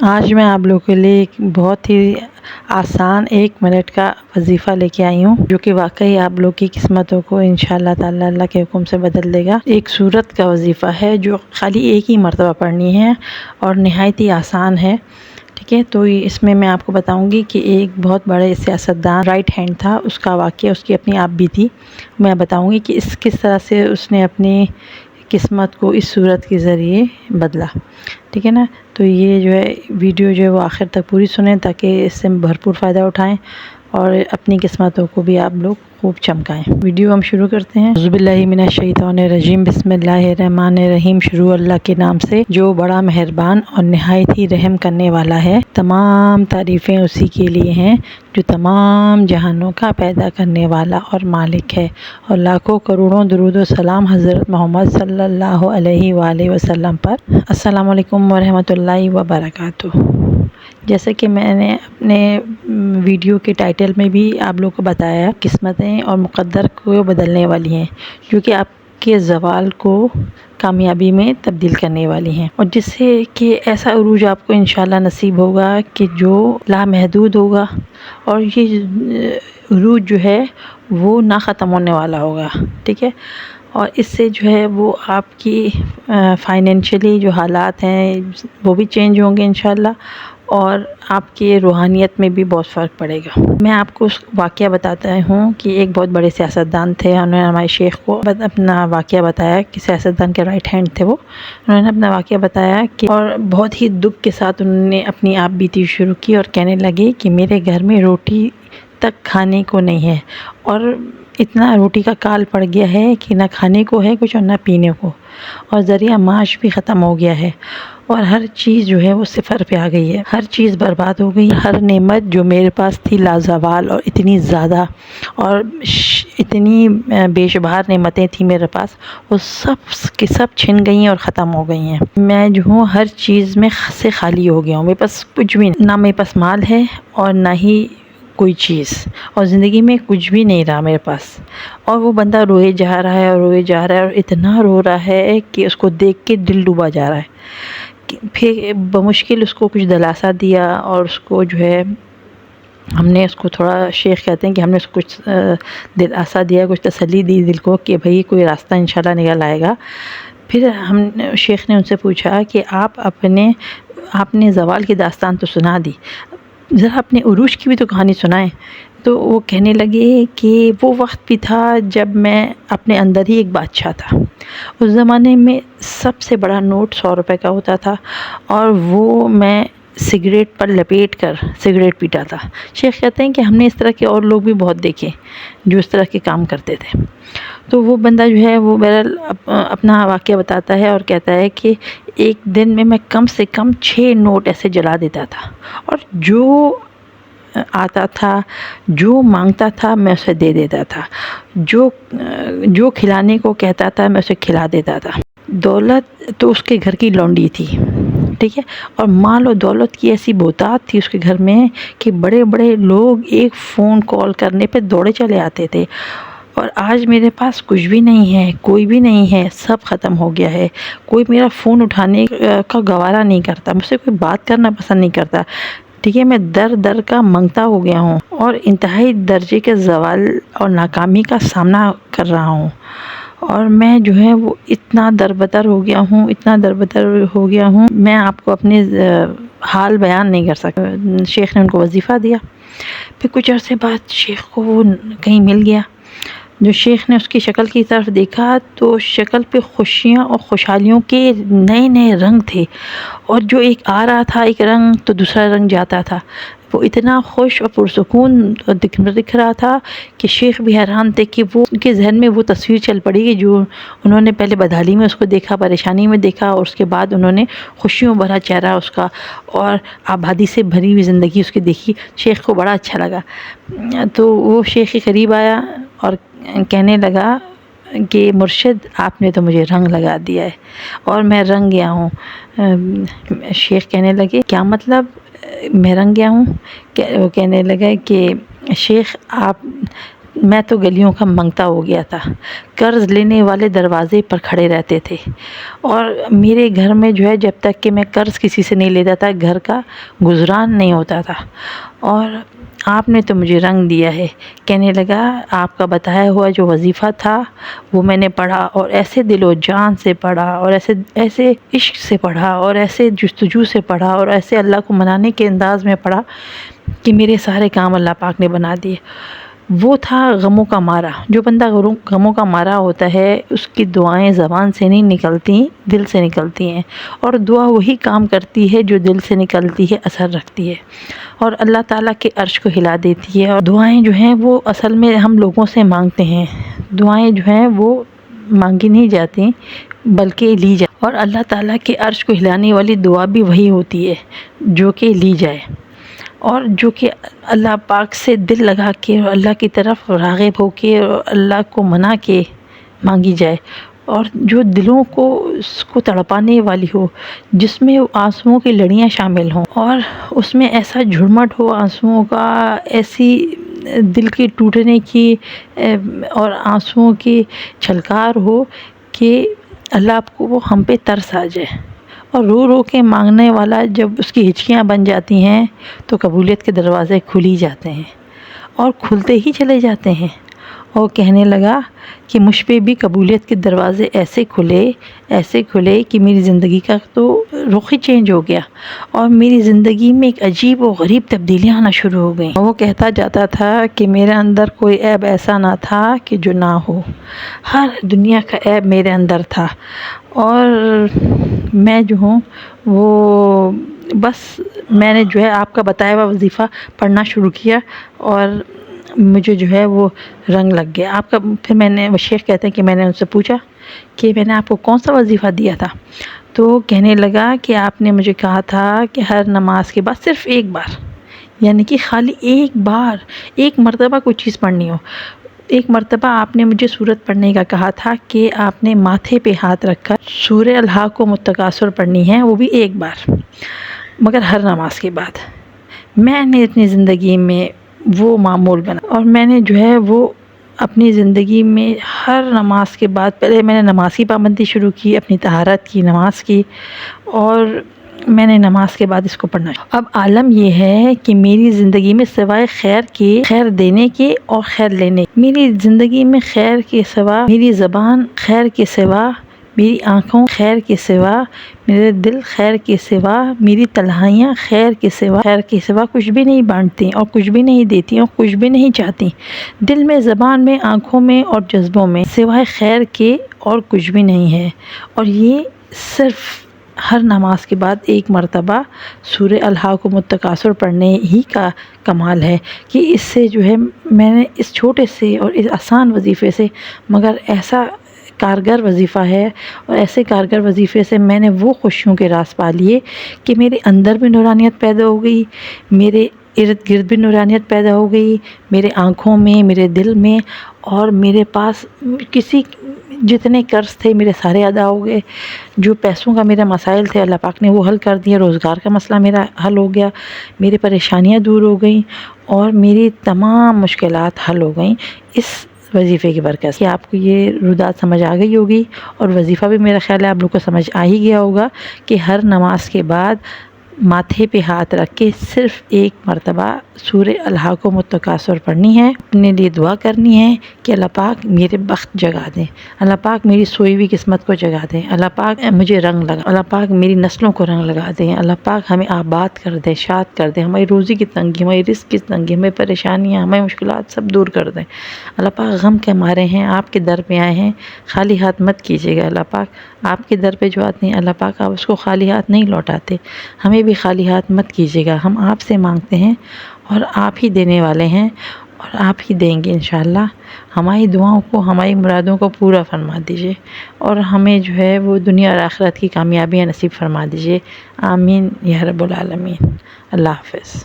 آج میں آپ لوگوں کے لیے ایک بہت ہی آسان 1 منٹ کا وظیفہ لے کے آئی ہوں، جو کہ واقعی آپ لوگ کی قسمتوں کو انشاءاللہ تعالی اللہ کے حکم سے بدل دے گا۔ ایک سورت کا وظیفہ ہے جو خالی ایک ہی مرتبہ پڑھنی ہے اور نہایت ہی آسان ہے، ٹھیک ہے۔ تو اس میں آپ کو بتاؤں گی کہ ایک بہت بڑے سیاستدان رائٹ ہینڈ تھا، اس کا واقعہ اس کی اپنی آپ بھی تھی۔ میں بتاؤں گی کہ کس طرح سے اس نے اپنی قسمت کو اس صورت کے ذریعے بدلا، ٹھیک ہے نا۔ تو یہ جو ہے ویڈیو جو ہے وہ آخر تک پوری سنیں تاکہ اس سے بھرپور فائدہ اٹھائیں اور اپنی قسمتوں کو بھی آپ لوگ خوب چمکائیں۔ ویڈیو ہم شروع کرتے ہیں۔ اعوذ باللہ من الشیطان الرجیم، بسم اللہ الرحمن الرحیم۔ شروع اللہ کے نام سے جو بڑا مہربان اور نہایت ہی رحم کرنے والا ہے۔ تمام تعریفیں اسی کے لیے ہیں جو تمام جہانوں کا پیدا کرنے والا اور مالک ہے، اور لاکھوں کروڑوں درود و سلام حضرت محمد صلی اللہ علیہ وآلہ وسلم پر۔ السلام علیکم ورحمۃ اللہ وبرکاتہ۔ جیسے کہ میں نے اپنے ویڈیو کے ٹائٹل میں بھی آپ لوگوں کو بتایا، قسمتیں اور مقدر کو بدلنے والی ہیں، جو کہ آپ کے زوال کو کامیابی میں تبدیل کرنے والی ہیں، اور جس سے کہ ایسا عروج آپ کو انشاءاللہ نصیب ہوگا کہ جو لامحدود ہوگا، اور یہ عروج جو ہے وہ نہ ختم ہونے والا ہوگا، ٹھیک ہے۔ اور اس سے جو ہے وہ آپ کی فائنینشلی جو حالات ہیں وہ بھی چینج ہوں گے انشاءاللہ، اور آپ کی روحانیت میں بھی بہت فرق پڑے گا۔ میں آپ کو واقعہ بتاتا ہوں کہ ایک بہت بڑے سیاستدان تھے، انہوں نے ہمارے شیخ کو اپنا واقعہ بتایا کہ سیاستدان کے رائٹ ہینڈ تھے وہ، انہوں نے اپنا واقعہ بتایا کہ اور بہت ہی دکھ کے ساتھ انہوں نے اپنی آپ بیتی شروع کی، اور کہنے لگے کہ میرے گھر میں روٹی تک کھانے کو نہیں ہے، اور اتنا روٹی کا کال پڑ گیا ہے کہ نہ کھانے کو ہے کچھ اور نہ پینے کو، اور ذریعہ معاش بھی ختم ہو گیا ہے، اور ہر چیز جو ہے وہ صفر پہ آ گئی ہے، ہر چیز برباد ہو گئی۔ ہر نعمت جو میرے پاس تھی لازوال اور اتنی زیادہ اور اتنی بے شمار نعمتیں تھیں میرے پاس، وہ سب کی سب چھن گئی ہیں اور ختم ہو گئی ہیں۔ میں جو ہوں ہر چیز میں سے خالی ہو گیا ہوں، میرے پاس کچھ بھی نہیں، نہ میرے پاس مال ہے اور نہ ہی کوئی چیز، اور زندگی میں کچھ بھی نہیں رہا میرے پاس۔ اور وہ بندہ روئے جا رہا ہے اور روئے جا رہا ہے، اور اتنا رو رہا ہے کہ اس کو دیکھ کے دل ڈوبا جا رہا ہے۔ پھر بمشکل اس کو کچھ دلاسا دیا، اور اس کو جو ہے ہم نے اس کو تھوڑا، شیخ کہتے ہیں کہ ہم نے اس کو کچھ دلاسا دیا، کچھ تسلی دی دل کو کہ بھئی کوئی راستہ انشاءاللہ نکل آئے گا۔ پھر شیخ نے ان سے پوچھا کہ آپ نے زوال کی داستان تو سنا دی، ذرا اپنے عروج کی بھی تو کہانی سنائیں۔ تو وہ کہنے لگے کہ وہ وقت بھی تھا جب میں اپنے اندر ہی ایک بادشاہ تھا۔ اس زمانے میں سب سے بڑا نوٹ 100 روپے کا ہوتا تھا، اور وہ میں سگریٹ پر لپیٹ کر سگریٹ پیتا تھا۔ شیخ کہتے ہیں کہ ہم نے اس طرح کے اور لوگ بھی بہت دیکھے جو اس طرح کے کام کرتے تھے۔ تو وہ بندہ جو ہے وہ بہرحال اپنا واقعہ بتاتا ہے اور کہتا ہے کہ ایک دن میں کم سے کم 6 نوٹ ایسے جلا دیتا تھا، اور جو آتا تھا، جو مانگتا تھا میں اسے دے دیتا تھا، جو کھلانے کو کہتا تھا میں اسے کھلا دیتا تھا۔ دولت تو اس کے گھر کی لونڈی تھی، ٹھیک ہے، اور مال و دولت کی ایسی بہتات تھی اس کے گھر میں کہ بڑے بڑے لوگ ایک فون کال کرنے پہ دوڑے چلے آتے تھے۔ اور آج میرے پاس کچھ بھی نہیں ہے، کوئی بھی نہیں ہے، سب ختم ہو گیا ہے، کوئی میرا فون اٹھانے کا گوارا نہیں کرتا، مجھ سے کوئی بات کرنا پسند نہیں کرتا، ٹھیک ہے، میں در در کا منگتا ہو گیا ہوں، اور انتہائی درجے کے زوال اور ناکامی کا سامنا کر رہا ہوں، اور میں جو ہے وہ اتنا دربدر ہو گیا ہوں، اتنا دربدر ہو گیا ہوں، میں آپ کو اپنے حال بیان نہیں کر سکتا۔ شیخ نے ان کو وظیفہ دیا۔ پھر کچھ عرصے بعد شیخ کو وہ کہیں مل گیا، جو شیخ نے اس کی شکل کی طرف دیکھا تو شکل پہ خوشیاں اور خوشحالیوں کے نئے نئے رنگ تھے، اور جو ایک آ رہا تھا ایک رنگ تو دوسرا رنگ جاتا تھا، وہ اتنا خوش اور پرسکون دکھ رہا تھا کہ شیخ بھی حیران تھے کہ وہ ان کے ذہن میں وہ تصویر چل پڑی کہ جو انہوں نے پہلے بدحالی میں اس کو دیکھا، پریشانی میں دیکھا، اور اس کے بعد انہوں نے خوشیوں بھرا چہرہ اس کا اور آبادی سے بھری ہوئی زندگی اس کی دیکھی۔ شیخ کو بڑا اچھا لگا، تو وہ شیخ کے قریب آیا اور کہنے لگا کہ مرشد آپ نے تو مجھے رنگ لگا دیا ہے اور میں رنگ گیا ہوں۔ شیخ کہنے لگے کیا مطلب میں رنگ گیا ہوں؟ وہ کہنے لگا کہ شیخ آپ میں تو گلیوں کا منگتا ہو گیا تھا، قرض لینے والے دروازے پر کھڑے رہتے تھے، اور میرے گھر میں جو ہے جب تک کہ میں قرض کسی سے نہیں لیتا تھا گھر کا گزران نہیں ہوتا تھا۔ اور آپ نے تو مجھے رنگ دیا ہے۔ کہنے لگا آپ کا بتایا ہوا جو وظیفہ تھا وہ میں نے پڑھا، اور ایسے دل و جان سے پڑھا، اور ایسے عشق سے پڑھا، اور ایسے جستجو سے پڑھا، اور ایسے اللہ کو منانے کے انداز میں پڑھا کہ میرے سارے کام اللہ پاک نے بنا دیے۔ وہ تھا غموں کا مارا۔ جو بندہ غموں کا مارا ہوتا ہے اس کی دعائیں زبان سے نہیں نکلتی، دل سے نکلتی ہیں، اور دعا وہی کام کرتی ہے جو دل سے نکلتی ہے، اثر رکھتی ہے، اور اللہ تعالیٰ کے عرش کو ہلا دیتی ہے۔ اور دعائیں جو ہیں وہ اصل میں ہم لوگوں سے مانگتے ہیں، دعائیں جو ہیں وہ مانگی نہیں جاتی بلکہ لی جاتی، اور اللہ تعالیٰ کے عرش کو ہلانے والی دعا بھی وہی ہوتی ہے جو کہ لی جائے، اور جو کہ اللہ پاک سے دل لگا کے اور اللہ کی طرف راغب ہو کے اور اللہ کو منا کے مانگی جائے، اور جو دلوں کو اس کو تڑپانے والی ہو، جس میں آنسوؤں کی لڑیاں شامل ہوں، اور اس میں ایسا جھرمٹ ہو آنسوؤں کا، ایسی دل کی ٹوٹنے کی اور آنسوؤں کی چھلکار ہو کہ اللہ کو وہ ہم پہ ترس آ جائے، اور رو رو کے مانگنے والا جب اس کی ہچکیاں بن جاتی ہیں تو قبولیت کے دروازے کھل ہی جاتے ہیں، اور کھلتے ہی چلے جاتے ہیں۔ اور کہنے لگا کہ مجھ پہ بھی قبولیت کے دروازے ایسے کھلے کہ میری زندگی کا تو رخ ہی چینج ہو گیا، اور میری زندگی میں ایک عجیب و غریب تبدیلیاں آنا شروع ہو گئیں۔ وہ کہتا جاتا تھا کہ میرے اندر کوئی عیب ایسا نہ تھا کہ جو نہ ہو، ہر دنیا کا عیب میرے اندر تھا، اور میں جو ہوں وہ بس میں نے جو ہے آپ کا بتایا ہوا وظیفہ پڑھنا شروع کیا، اور مجھے جو ہے وہ رنگ لگ گیا آپ کا۔ پھر میں نے، وہ شیخ کہتے ہیں کہ میں نے ان سے پوچھا کہ میں نے آپ کو کون سا وظیفہ دیا تھا، تو کہنے لگا کہ آپ نے مجھے کہا تھا کہ ہر نماز کے بعد صرف ایک بار، یعنی کہ خالی ایک بار، ایک مرتبہ کوئی چیز پڑھنی ہو۔ ایک مرتبہ آپ نے مجھے سورت پڑھنے کا کہا تھا کہ آپ نے ماتھے پہ ہاتھ رکھ کر سورہ الحاقم التکاثر پڑھنی ہے، وہ بھی ایک بار، مگر ہر نماز کے بعد۔ میں نے اپنی زندگی میں وہ معمول بنا، اور میں نے جو ہے وہ اپنی زندگی میں ہر نماز کے بعد، پہلے میں نے نماز کی پابندی شروع کی، اپنی طہارت کی، نماز کی، اور میں نے نماز کے بعد اس کو پڑھنا۔ اب عالم یہ ہے کہ میری زندگی میں سوائے خیر کے، خیر دینے کے اور خیر لینے، میری زندگی میں خیر کے سوا، میری زبان خیر کے سوا، میری آنکھوں خیر کے سوا، میرے دل خیر کے سوا، میری تنہائیاں خیر کے سوا کچھ بھی نہیں بانٹتی، اور کچھ بھی نہیں دیتی، اور کچھ بھی نہیں چاہتی۔ دل میں، زبان میں، آنکھوں میں اور جذبوں میں سوائے خیر کے اور کچھ بھی نہیں ہے، اور یہ صرف ہر نماز کے بعد ایک مرتبہ سورہ الحاقم التکاثر پڑھنے ہی کا کمال ہے، کہ اس سے جو ہے میں نے اس چھوٹے سے اور اس آسان وظیفے سے، مگر ایسا کارگر وظیفہ ہے، اور ایسے کارگر وظیفے سے میں نے وہ خوشیوں کے راز پا لیے کہ میرے اندر بھی نورانیت پیدا ہو گئی، میرے ارد گرد بھی نورانیت پیدا ہو گئی، میرے آنکھوں میں، میرے دل میں، اور میرے پاس جتنے قرض تھے میرے سارے ادا ہو گئے، جو پیسوں کا میرا مسائل تھے اللہ پاک نے وہ حل کر دیا، روزگار کا مسئلہ میرا حل ہو گیا، میری پریشانیاں دور ہو گئیں، اور میری تمام مشکلات حل ہو گئیں اس وظیفے کی برکت سے۔ آپ کو یہ رودات سمجھ آ گئی ہوگی، اور وظیفہ بھی میرا خیال ہے آپ لوگ کو سمجھ آ ہی گیا ہوگا کہ ہر نماز کے بعد ماتھے پہ ہاتھ رکھ کے صرف ایک مرتبہ سورہ الحاقم التکاثر پڑھنی ہے، اپنے لیے دعا کرنی ہے کہ اللہ پاک میرے بخت جگا دیں، اللہ پاک میری سوئی ہوئی قسمت کو جگا دیں، اللہ پاک مجھے رنگ لگا، اللہ پاک میری نسلوں کو رنگ لگا دیں، اللہ پاک ہمیں آباد کر دیں، شاد کر دیں، ہماری روزی کی تنگی، ہماری رزق کی تنگی، ہماری پریشانیاں، ہماری مشکلات سب دور کر دیں۔ اللہ پاک غم کے مارے ہیں، آپ کے در پہ آئے ہیں، خالی ہاتھ مت کیجیے گا، اللہ پاک آپ کے در پہ جو آتے ہیں اللہ پاک آپ اس کو خالی ہاتھ نہیں لوٹاتے، ہمیں بھی خالی ہاتھ مت کیجیے گا، ہم آپ سے مانگتے ہیں اور آپ ہی دینے والے ہیں، اور آپ ہی دیں گے انشاءاللہ۔ ہماری دعاؤں کو، ہماری مرادوں کو پورا فرما دیجیے، اور ہمیں جو ہے وہ دنیا اور آخرت کی کامیابیاں نصیب فرما دیجیے، آمین یا رب العالمین۔ اللہ حافظ۔